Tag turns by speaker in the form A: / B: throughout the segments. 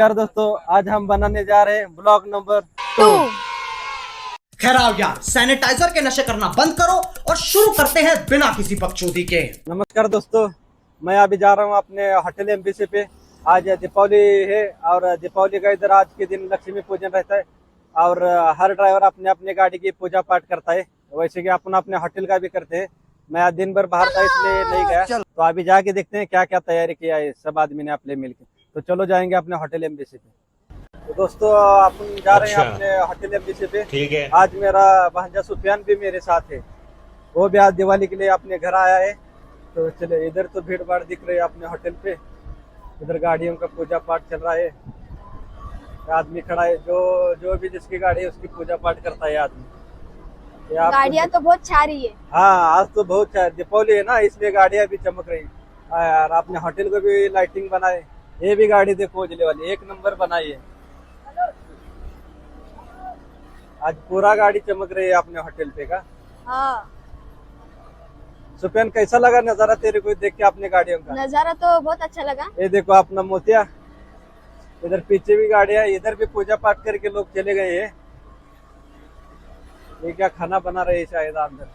A: नमस्कार दोस्तों, आज हम बनाने जा रहे हैं ब्लॉग नंबर 2।
B: खैर आओ यार, सैनिटाइजर के नशे करना बंद करो और शुरू करते हैं बिना किसी बकचोदी के।
A: नमस्कार दोस्तों, मैं अभी जा रहा हूँ अपने होटल एमबीसी पे। आज दीपावली है और दीपावली का इधर आज के दिन लक्ष्मी पूजन रहता है और हर ड्राइवर अपने अपने गाड़ी की पूजा पाठ करता है, वैसे कि अपन अपने होटल का भी करते हैं। मैं आज दिन भर बाहर था इसलिए नहीं गया, तो अभी जाके देखते हैं क्या क्या तैयारी किया है सब आदमी ने अपने मिलकर। तो चलो जाएंगे अपने होटल एमबीसी पे। तो दोस्तों अपन जा रहे हैं अपने होटल एमबीसी पे। ठीक है। आज मेरा भांजा सुफियान भी मेरे साथ है, वो भी आज दिवाली के लिए अपने घर आया है। तो चले, इधर तो भीड़ भाड़ दिख रही है अपने होटल पे, इधर गाड़ियों का पूजा पाठ चल रहा है। आदमी खड़ा है, जो भी जिसकी गाड़ी है उसकी पूजा पाठ करता है आदमी।
C: गाड़ियाँ तो बहुत छा रही है।
A: हाँ, आज तो बहुत दीपावली है ना, इसलिए गाड़ियाँ भी चमक रही है। यार अपने होटल को भी लाइटिंग बनाए, ये भी गाड़ी देखो उजले वाली एक नंबर बनाई है। आज पूरा गाड़ी चमक रही है अपने होटल पे का।
C: हाँ।
A: सुफियान, कैसा लगा नजारा तेरे को देख के अपने गाड़ियों का?
C: नजारा तो बहुत अच्छा लगा।
A: ये देखो अपना मोतिया, इधर पीछे भी गाड़ियां, इधर भी पूजा पाठ करके लोग चले गए हैं। ये क्या खाना बना रहे हैं शायद अंदर।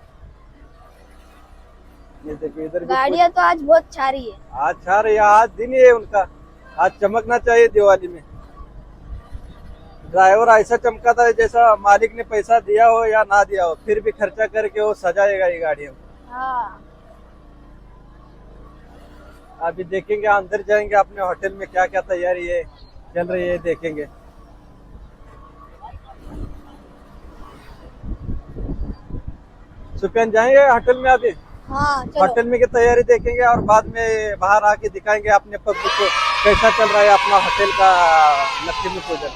A: ये देखो इधर भी
C: गाड़ियाँ तो आज बहुत छा रही है।
A: आज छा रही है, आज दिन ही है उनका, आज चमकना चाहिए दिवाली में। ड्राइवर ऐसा चमका था जैसा मालिक ने पैसा दिया हो या ना दिया हो, फिर भी खर्चा करके वो सजाएगा ये गाड़ियों।
C: हाँ।
A: अभी देखेंगे, अंदर जाएंगे अपने होटल में क्या क्या तैयारी है चल रही है, देखेंगे। सुफियान, जाएंगे होटल में अभी?
C: हाँ चलो।
A: होटल में की तैयारी देखेंगे और बाद में बाहर आके दिखाएंगे अपने पब्लिक को कैसा चल रहा है अपना होटल का लक्ष्मी पूजन।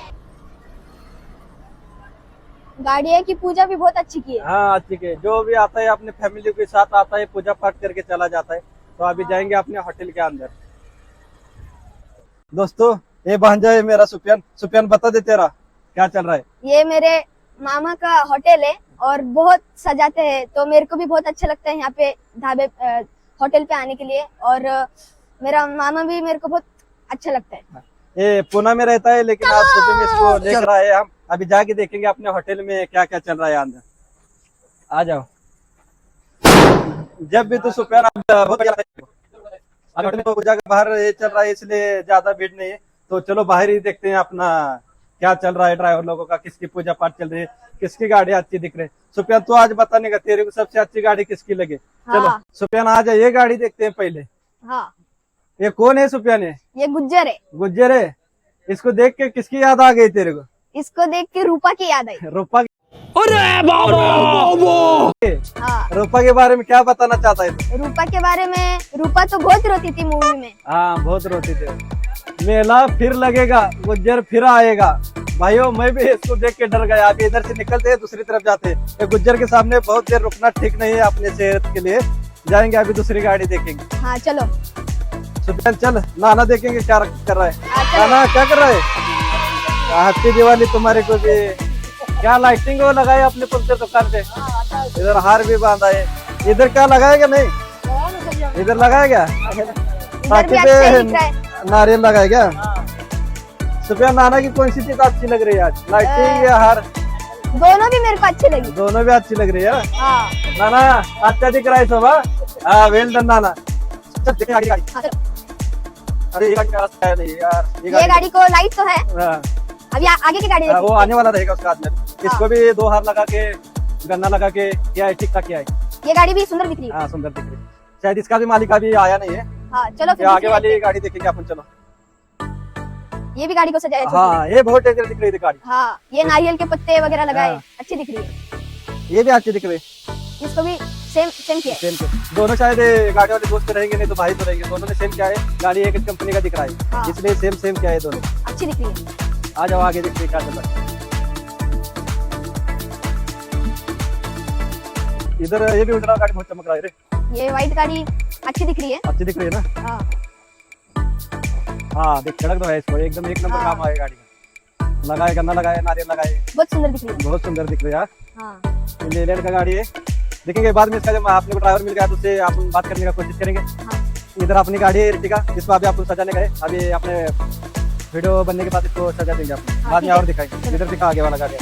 C: गाड़ियाँ की पूजा भी बहुत अच्छी की है।
A: हाँ अच्छी है, जो भी आता है अपने फैमिली के साथ आता है, पूजा पाठ करके चला जाता है। तो अभी जाएंगे अपने होटल के अंदर। दोस्तों ये भांजा है मेरा सुफियान। सुफियान, बता दे तेरा क्या चल रहा है?
C: ये मेरे मामा का होटल है और बहुत सजाते हैं, तो मेरे को भी बहुत अच्छा लगता है यहाँ पे ढाबे होटल पे आने के लिए। और मेरा मामा भी मेरे को बहुत अच्छा लगता है।
A: ये पुणे में रहता है, लेकिन आज सुबह में इसको लेकर आए हम। अभी जाके देखेंगे अपने होटल में क्या क्या चल रहा है अंदर। आ जाओ। जब भी तो सुफियान बहुत होटल में पूजा का बाहर ये चल रहा है, इसलिए ज्यादा भीड़ नहीं है। तो चलो बाहर ही देखते हैं अपना क्या चल रहा है, ड्राइवर लोगों का किसकी पूजा पाठ चल रही है, किसकी गाड़ी अच्छी दिख रही है। सुफियान, तो आज बताने का तेरे को सबसे अच्छी गाड़ी किसकी लगे? चलो सुफियान आ जाए, ये गाड़ी देखते हैं पहले।
C: हाँ।
A: ये कौन है सुफियान?
C: ये गुज्जर है।
A: गुज्जर है। इसको देख के किसकी याद आ गई तेरे को?
C: इसको देख के रूपा की याद आई।
A: रूपा।
C: हाँ।
A: रूपा के बारे में क्या बताना चाहता है?
C: रूपा के बारे में, रूपा तो बहुत रोती थी मूवी में।
A: हाँ बहुत रोती थी। मेला फिर लगेगा, गुज्जर फिर आएगा। भाइयों, मैं भी इसको देख के डर गया। अभी इधर से निकलते हैं, दूसरी तरफ जाते हैं। गुज्जर के सामने बहुत देर रुकना ठीक नहीं है अपने सेहत के लिए। जाएंगे अभी दूसरी गाड़ी देखेंगे।
C: हाँ चलो।
A: सुफियान चल, नाना देखेंगे क्या कर रहा है।
C: चलो।
A: नाना क्या कर रहा है? हैप्पी दिवाली तुम्हारे को भी। क्या लाइटिंग वो लगाए अपने पंचर दुकान पे? इधर हार भी बांधा है। इधर क्या लगाएगा? नहीं इधर लगाएगा, ताकि नारियल लगाएगा। सुफियान, नाना की कौन सी चीज अच्छी लग रही है आज, लाइटिंग या हार?
C: दोनों भी मेरे को अच्छी लगी।
A: दोनों भी अच्छी लग रही है।
C: हाँ।
A: नाना अच्छा दिख रहा है सब। हाँ वेल डन नाना। देखें आगे गाड़ी।
C: हाँ,
A: अरे ये गाड़ी का रास्ता है नहीं यार।
C: ये गाड़ी को लाइट तो है।
A: हाँ।
C: अभी आगे की गाड़ी
A: वो आने वाला रहेगा उसका हाथ में। इसको भी 2 हार लगा के, गन्ना लगा के किया है, ठीक ठाक किया है।
C: ये गाड़ी भी सुंदर दिख रही है।
A: हाँ सुंदर दिख रही है। शायद इसका भी मालिक अभी आया नहीं है।
C: हाँ चलो फिर
A: आगे वाली गाड़ी देखेंगे अपन। चलो
C: ये भी गाड़ी को सजाया।
A: हाँ ये बहुत डेंजर दिख रही थी गाड़ी।
C: हाँ, ये नारियल के पत्ते वगैरह लगाए।
A: हाँ।
C: अच्छी दिख रही है।
A: ये भी अच्छी दिख रही है।
C: इसको भी सेम किया है।
A: सेम दोनों शायद गाड़ी वाले दोस्त रहेंगे, नहीं तो भाई तो रहेंगे। दोनों ने सेम क्या है, गाड़ी एक कंपनी का दिख रहा है।
C: हाँ।
A: इसलिए सेम क्या है दोनों।
C: अच्छी दिख रही है।
A: आ जाओ आगे देखते क्या चल रहा है। इधर ये भी उल्टा गाड़ी बहुत चमक रहा है रे।
C: ये व्हाइट गाड़ी अच्छी दिख रही है।
A: अच्छी दिख रही है ना?
C: हाँ।
A: हाँ देख, सड़क तो है इसको, एकदम एक नंबर काम आएगा गाड़ी का। लगाए, गन्ना लगाए, नारियल लगाए,
C: बहुत सुंदर दिख रही है।
A: बहुत सुंदर दिख रही है।
C: हाँ।
A: लेलैंड का गाड़ी है। देखेंगे बाद में इसका, जब आपने को ड्राइवर मिल गया तो उससे आप बात करने का कोशिश करेंगे।
C: हाँ।
A: इधर अपनी गाड़ी है एर्टिगा, जिसको अभी आप सजाने गए। अभी अपने वीडियो बनने के बाद इसको सजा देंगे आप,
C: हाँ,
A: बाद
C: ठीक
A: में और
C: है।
A: दिखाएंगे। इधर दिखा आगे वाला गाड़ी।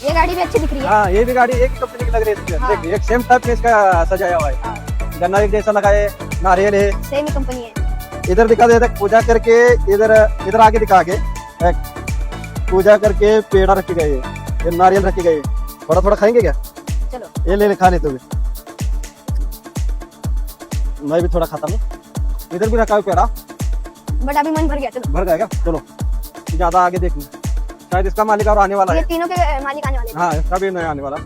C: ये गाड़ी भी अच्छी दिख रही है।
A: हाँ, ये भी गाड़ी एक ही कंपनी की लग रही है इसमें।
C: हाँ।
A: देख, एक सेम टाइप में इसका सजाया हुआ है।
C: हाँ,
A: गन्ना एक जैसा लगा है, नारियल है।
C: सेम ही कंपनी है।
A: इधर दिखा दे, पूजा करके इधर आगे दिखा के पूजा करके पेड़ा रखे गए हैं, ये नारियल रखे गए हैं। थोड़ा थोड़ा खाएंगे क्या?
C: चलो
A: ये ले खा ले तू भी, मैं भी थोड़ा खाता हूँ। इधर भी रखा है पेड़ा,
C: बट अभी मन भर गया। चलो
A: भर जाएगा। चलो ज्यादा आगे देखना, शायद इसका मालिक और आने वाला
C: ये
A: है।
C: तीनों के मालिक आने वाले हैं।
A: हाँ, इसका भी नहीं आने वाला।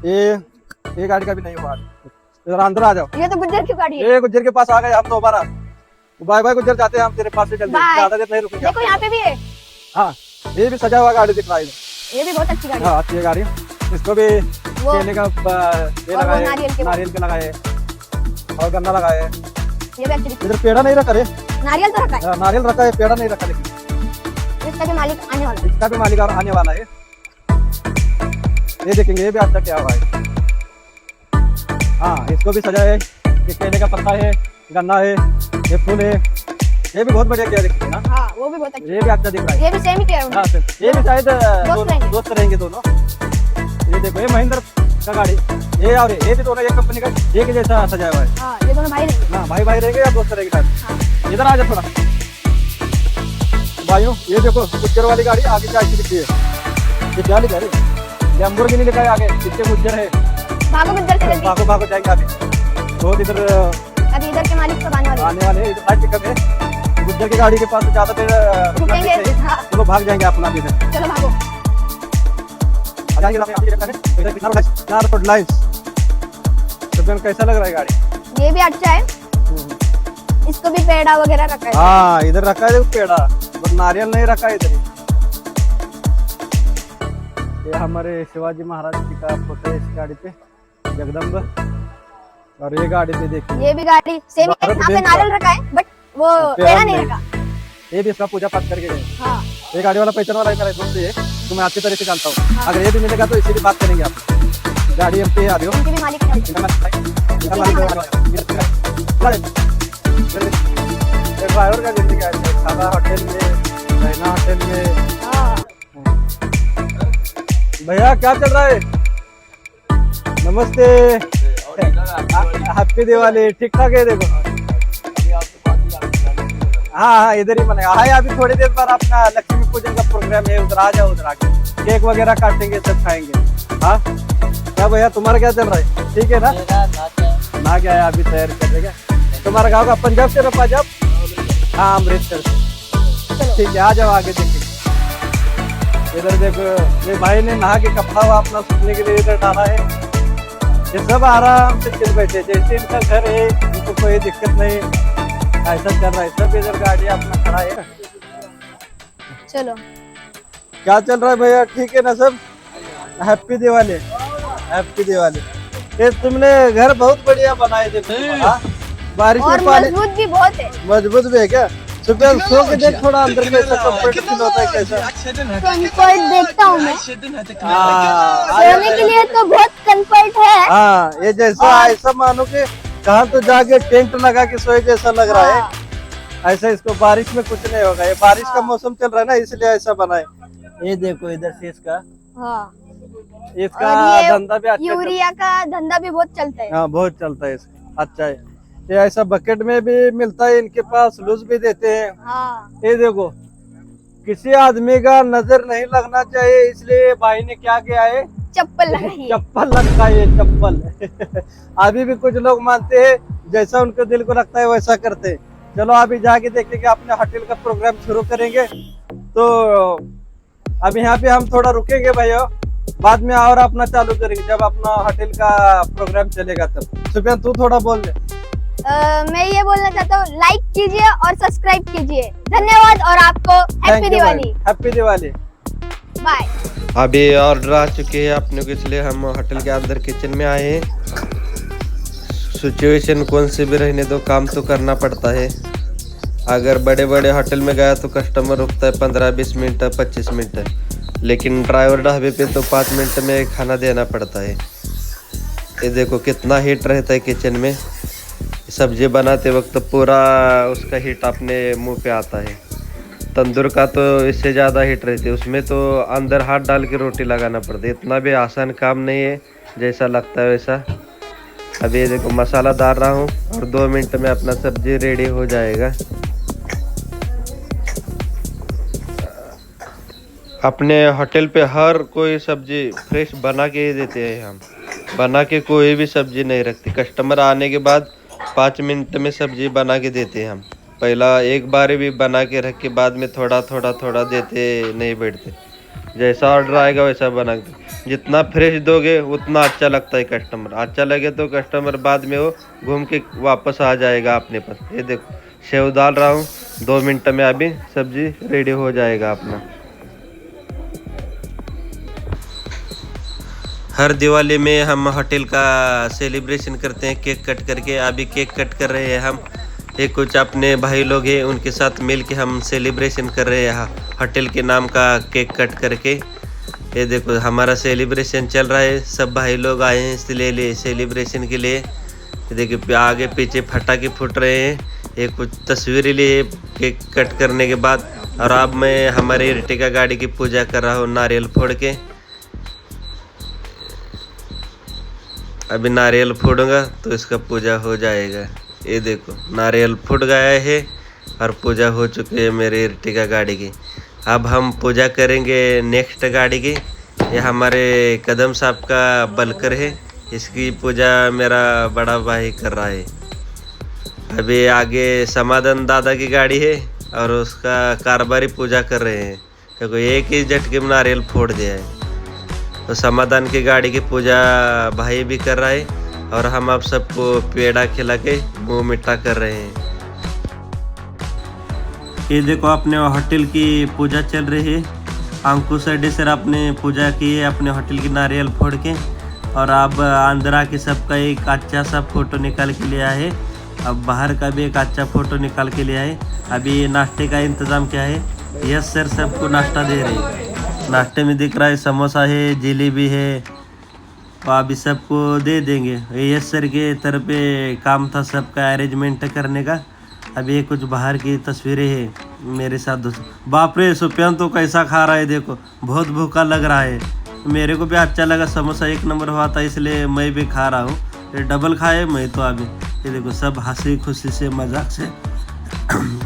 A: ये गाड़ी का भी नहीं हुआ। इधर अंदर आ जाओ।
C: ये तो गुज्जर की गाड़ी है।
A: ये गुज्जर के पास आ गए हम दोबारा। बाय बाय गुज्जर, जाते हैं हम तेरे पास से जल्दी,
C: बाय।
A: ज्यादा देर नहीं रुकेंगे।
C: देखो यहाँ पे भी है।
A: हाँ, ये भी सजा हुआ गाड़ी दिख रहा है इधर।
C: ये भी बहुत अच्छी गाड़ी है।
A: हाँ, अच्छी है गाड़ी। इसको भी
C: वो
A: केले का ये
C: और वो
A: लगाए,
C: नारियल के
A: लगाए और गन्ना लगाए।
C: ये भी अच्छी दिख
A: इधर पेड़ा नहीं रखा रे,
C: रही है। नारियल तो रखा है।
A: नारियल रखा है, पेड़ा नहीं रखा। लेकिन
C: इसका भी मालिक आने वाला है।
A: इसका भी मालिक और आने वाला है। ये देखेंगे, ये भी अच्छा क्या हुआ है। हाँ, इसको भी सजा है। ये केले का पत्ता है, गन्ना है, ये फूल है। ये भी बहुत बढ़िया किया दिखती ना।
C: हाँ, वो भी बहुत अच्छी।
A: ये भी अच्छा दिख रहा है।
C: ये भी सेम ही किया है
A: हाँ,
C: उन्होंने।
A: ये भी शायद
C: रहेंगे।
A: दोस्त रहेंगे दोनों। ये देखो, ये महिंद्रा का गाड़ी, ये और ये भी दोनों एक कंपनी का एक जैसा सजाया हुआ है।
C: हाँ, ये दोनों भाई रहेंगे।
A: ना भाई भाई रहेंगे या दोस्त रहेंगे शायद।
C: हाँ,
A: इधर आ जा थोड़ा भाइयों। ये देखो, गुज्जर वाली गाड़ी आगे क्या अच्छी दिखती है। ये क्या लिखा है? लैम्बोर्गिनी लिखा है आगे, पीछे गुज्जर है।
C: भागो गुज्जर से जल्दी।
A: भागो भागो जाएंगे आगे। बहुत इधर
C: अभी इधर के मालिक सब आने वाले हैं।
A: आने वाले हैं। इधर लाइट पिकअप है। गुज्जर की गाड़ी के पास ज्यादा देर रुकना नहीं
C: रुकेंगे।
A: चाहिए।
C: हाँ,
A: चलो भाग जाएंगे अपना भी इधर।
C: चलो भागो।
A: आ जाएंगे इधर कितना रोड लाइन्स। तो कैसा लग रहा है गाड़ी?
C: ये भी अच्छा है। इसको भी पेड़ा वगैरह रखा है।
A: हाँ, इधर रखा है देखो पेड़ा, बट नारियल नहीं रखा है इधर। ये हमारे शिवाजी महाराज जी का फोटो है इस गाड़ी पे, जगदम्बा। और ये गाड़ी पे देखिए,
C: ये भी गाड़ी सेम है। यहाँ पे नारियल रखा है, बट वो पेड़ा नहीं रखा।
A: ये भी इसका पूजा पाठ करके गए।
C: हाँ,
A: ये गाड़ी वाला पहचान वाला है मेरा दोस्त है, तो मैं अच्छी तरह से जानता हूँ। अगर ये भी मिलेगा तो इसी की बात करेंगे आप। गाड़ी एमपी है, आ रही हो।
C: इनके भी मालिक
A: ड्राइवर का जिंदगी है, खाना होटल में, रहना होटल में।
C: हाँ,
A: भैया क्या चल रहा है? नमस्ते, हैप्पी दिवाली। ठीक ठाक है देखो। हाँ हाँ, इधर ही बनेगा। हाँ, अभी थोड़ी देर बाद अपना लक्ष्मी पूजन का प्रोग्राम है, उधर आ जाओ। उधर आके केक वगैरह काटेंगे, सब खाएंगे। हाँ, क्या भैया तुम्हारा क्या चल रहा है? ठीक है ना? ना क्या है, अभी तैयारी कर देगा। तुम्हारा गाँव का पंजाब से ना? पंजाब, हाँ, अमृतसर से। ठीक है, आ जाओ आगे देखेंगे। इधर देखो, ये भाई ने नहा के कपड़ा हुआ अपना सूखने के लिए इधर डाला है। ये सब आराम से चल बैठे, जैसे इनका घर है, इनको कोई दिक्कत नहीं। ऐसा चल रहा है, सब इधर गाड़ी अपना खड़ा है।
C: चलो।
A: क्या चल रहा है भैया? ठीक है ना सब? Happy Diwali, happy Diwali. ये तुमने घर बहुत बढ़िया बनाए थे। हाँ? बारिश
C: और
A: में पानी
C: मजबूत भी बहुत है।
A: मजबूत भी है क्या? सुबह सो के देख थोड़ा अंदर कैसा कंफर्ट फील होता है, कैसा?
C: कंफर्ट देखता हूँ मैं।
A: हाँ,
C: सोने के लिए तो बहुत कंफर्ट है।
A: हाँ, ये जैसा ऐसा मानो कि कहाँ तो जाके टेंट लगा के सोए जैसा लग रहा है। ऐसा इसको बारिश में कुछ नहीं होगा। ये बारिश का मौसम चल रहा है ना, इसलिए ऐसा बना है। ये देखो इधर से इसका इसका
C: और ये
A: धंधा भी अच्छा
C: यूरिया का धंधा भी बहुत चलता है।
A: हाँ, बहुत चलता है इसका। अच्छा है। ये ऐसा बकेट में भी मिलता है, इनके पास लूज भी देते हैं।
C: हाँ,
A: ये देखो, किसी आदमी का नजर नहीं लगना चाहिए, इसलिए भाई ने क्या किया है,
C: चप्पल लगाई है।
A: चप्पल लगता है। ये चप्पल अभी भी कुछ लोग मानते हैं, जैसा उनके दिल को लगता है वैसा करते हैं। चलो अभी जाके देखेंगे, अपने होटल का प्रोग्राम शुरू करेंगे। तो अभी यहाँ पे हम थोड़ा रुकेंगे भैया, बाद में और अपना चालू करेंगे जब अपना होटल का प्रोग्राम चलेगा तब। सुफियान तू थोड़ा बोल दे।
C: मैं ये बोलना चाहता हूँ, लाइक कीजिए और सब्सक्राइब कीजिए। धन्यवाद और आपको happy Diwali.
A: Happy Diwali.
C: Bye.
D: अभी ऑर्डर आ चुके हैं अपने को, इसलिए हम होटल के अंदर किचन में आए हैं। सिचुएशन कौन सी भी रहने दो, काम तो करना पड़ता है। अगर बड़े बड़े होटल में गया तो कस्टमर रुकता है 15-20 मिनट 25 मिनट, लेकिन ड्राइवर ढाबे पे तो 5 मिनट में खाना देना पड़ता है। ये देखो कितना हीट रहता है किचन में। सब्जी बनाते वक्त पूरा उसका हीट अपने मुंह पे आता है। तंदूर का तो इससे ज़्यादा हीट रहती है, उसमें तो अंदर हाथ डाल के रोटी लगाना पड़ता है। इतना भी आसान काम नहीं है जैसा लगता है वैसा। अभी ये देखो मसाला डाल रहा हूँ और 2 मिनट में अपना सब्जी रेडी हो जाएगा। अपने होटल पे हर कोई सब्जी फ्रेश बना के ही देते हैं हम, बना के कोई भी सब्जी नहीं रखती। कस्टमर आने के बाद 5 मिनट में सब्जी बना के देते हैं हम। पहला एक बार भी बना के रख के बाद में थोड़ा थोड़ा देते नहीं बैठते। जैसा ऑर्डर आएगा वैसा बना के, जितना फ्रेश दोगे उतना अच्छा लगता है कस्टमर। अच्छा लगे तो कस्टमर बाद में वो घूम के वापस आ जाएगा अपने पास। ये देखो सेव डाल रहा हूँ, 2 मिनट में अभी सब्जी रेडी हो जाएगा अपना। हर दिवाली में हम होटल का सेलिब्रेशन करते हैं केक कट करके। अभी केक कट कर रहे हैं हम। ये कुछ अपने भाई लोग हैं, उनके साथ मिल के हम सेलिब्रेशन कर रहे हैं होटल के नाम का केक कट करके। ये देखो हमारा सेलिब्रेशन चल रहा है, सब भाई लोग आए हैं इसलिए सेलिब्रेशन के लिए। देखिए आगे पीछे पटाखे फूट रहे हैं। ये कुछ तस्वीरें लिए केक कट करने के बाद। और अब मैं हमारी अर्टिगा गाड़ी की पूजा कर रहा हूँ नारियल फोड़ के। अभी नारियल फोड़ूंगा तो इसका पूजा हो जाएगा। ये देखो नारियल फूट गया है और पूजा हो चुकी है मेरी अर्टिगा गाड़ी की। अब हम पूजा करेंगे नेक्स्ट गाड़ी की। ये हमारे कदम साहब का बलकर है, इसकी पूजा मेरा बड़ा भाई कर रहा है। अभी आगे समाधान दादा की गाड़ी है और उसका कारोबारी पूजा कर रहे हैं, क्योंकि एक ही झटके में नारियल फोड़ दिया है। तो समाधान की गाड़ी की पूजा भाई भी कर रहा है और हम आप सबको पेड़ा खिला के मुँह मीठा कर रहे हैं। ये देखो अपने होटल की पूजा चल रही है। अंकुश रेड्डी सर अपने पूजा की है अपने होटल की नारियल फोड़ के। और अब अंदर आके सबका एक अच्छा सा फोटो निकाल के लिया है। अब बाहर का भी एक अच्छा फोटो निकाल के लिया है। अभी नाश्ते का इंतज़ाम क्या है? यस सर सबको नाश्ता दे रहे हैं। नाश्ते में दिख रहा है समोसा है, जलेबी है, तो अभी सबको दे देंगे। यस सर के तरफ पे काम था सबका अरेंजमेंट करने का। अभी ये कुछ बाहर की तस्वीरें हैं मेरे साथ दोस्तों। बाप रे सुफियान तो कैसा खा रहा है, देखो बहुत भूखा लग रहा है। मेरे को भी अच्छा लगा, समोसा एक नंबर हुआ था इसलिए मैं भी खा रहा हूँ। ये डबल खाए मैं तो। अभी ये देखो सब हंसी खुशी से मजाक से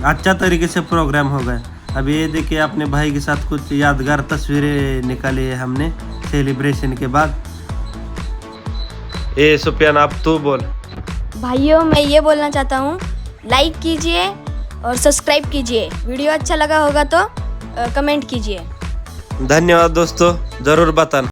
D: अच्छा तरीके से प्रोग्राम हो गया। अभी ये देखिए अपने भाई के साथ कुछ यादगार तस्वीरें निकाली है हमने सेलिब्रेशन के बाद। ए सुफियान आप तू बोल।
C: भाइयों मैं ये बोलना चाहता हूँ, लाइक कीजिए और सब्सक्राइब कीजिए। वीडियो अच्छा लगा होगा तो कमेंट कीजिए।
D: धन्यवाद दोस्तों, ज़रूर बताना।